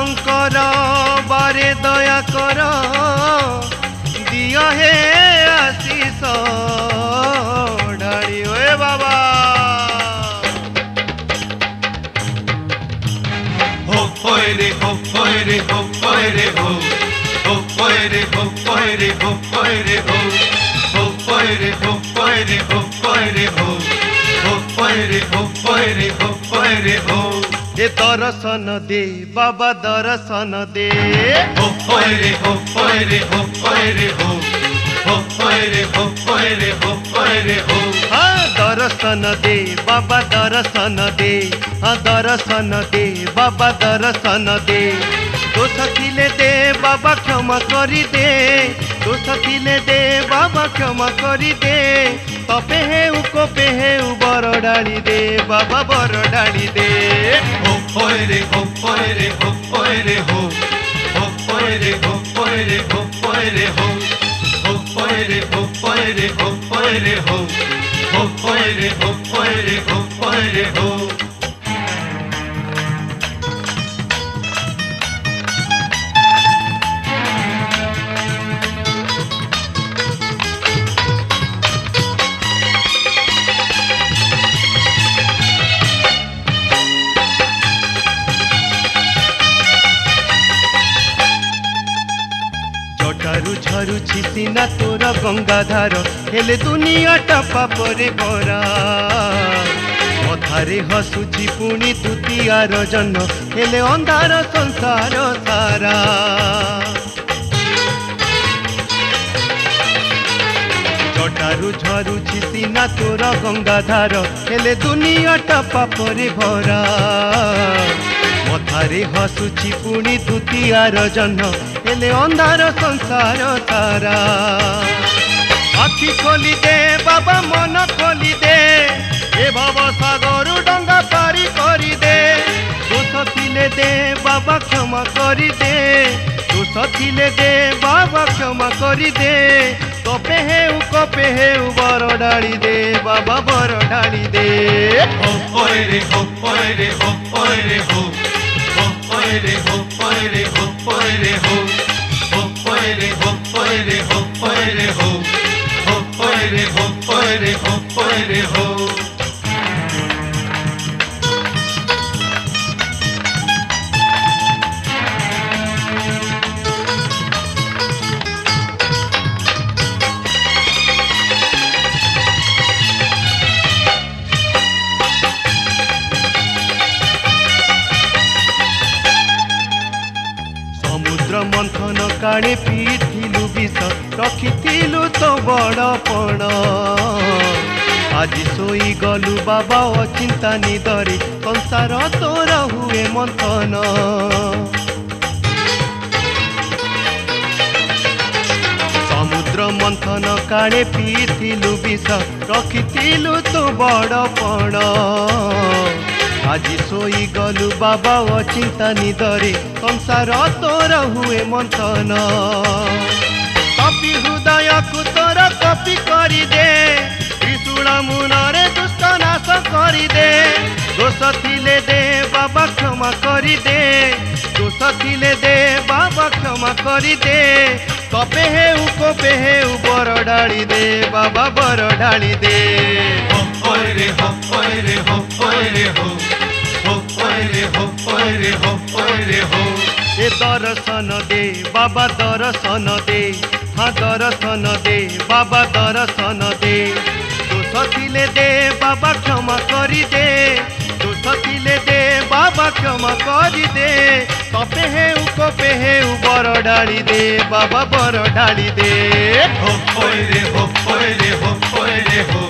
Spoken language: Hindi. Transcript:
शंकर बारे दया कर दिया हे आशीष ढाड़ी ओए बाबा हो होय रे हो होय रे हो होय रे हो हो होय रे हो होय रे हो होय रे हो हो होय रे हो होय रे हो होय रे हो हो होय रे हो होय रे हो होय रे हो ए दर्शन दे बाबा दर्शन दे हो होय रे हो होय रे हो होय रे हो हो होय रे हो होय रे हो होय रे हो हाँ दर्शन दे बाबा दर्शन दे हाँ दर्शन दे बाबा दर्शन दे दोष थिले दे बाबा क्षमा करी दे दोष थिले दे बाबा क्षमा करी दे तपे हे कोपे हे बर डाली दे बाबा बर डाली दे हो होय रे हो होय रे हो होय रे हो हो होय रे हो होय रे हो होय रे हो हो होय रे हो होय रे हो होय रे हो हो होय रे हो होय रे हो होय रे हो जटारू झरुछि सीना तोर गंगाधार हेले दुनिया टपा परे भरा कथारे हसुछि पुणी द्वितीयार जन्म हेले अंधार संसार सारा जटारू झरुछि सीना तोर गंगाधार हेले दुनिया टपा परे भरा कथारे हसुछि पुणी द्वितीयार जन्म हेले अंधार संसार सारा आखि खोली दे बाबा मन खोली दे ए भव सागर डंगा पारी करी दे दोष थिले दे बाबा क्षमा करी दे दोष थिले दे बाबा क्षमा करी दे कपे हे बर डाली दे बाबा बर डाली दे हो होय रे हो होय रे हो होय रे हो हो होय रे हो होय रे हो होय रे हो हो होय रे हो होय रे हो होय रे हो हो होय रे हो होय रे हो होय रे हो समुद्र मंथन काणे पीथिलु विष रखिथिलु तो बड़पण आज सोई गलु बाबा अचिंता निदरे संसार तोर हुए मंथन समुद्र मंथन काणे पीथिलु विष रखिथिलु तो बड़पण आज सोई गलु बाबा अचिंता निदरे संसार तोर हुए मंथन कपि हृदय को तोर कपि करी दे त्रिशूल मुनरे दुष्ट नाश करी दे दोष थिले दे बाबा क्षमा करी दे दोष थिले दे बाबा क्षमा करी दे कपे हे बर डाली दे बाबा बर डाली दे हो होय रे हो होय रे हो होय रे हो हो होय रे हो होय रे हो होय रे हो ए दर्शन दे बाबा दर्शन दे हाँ दर्शन दे बाबा दर्शन दे दोष थिले दे बाबा क्षमा करी दे दोष थिले दे बाबा क्षमा करी दे कपे हे बर डाली दे बाबा बर डाली दे हो होय रे हो होय रे हो होय रे हो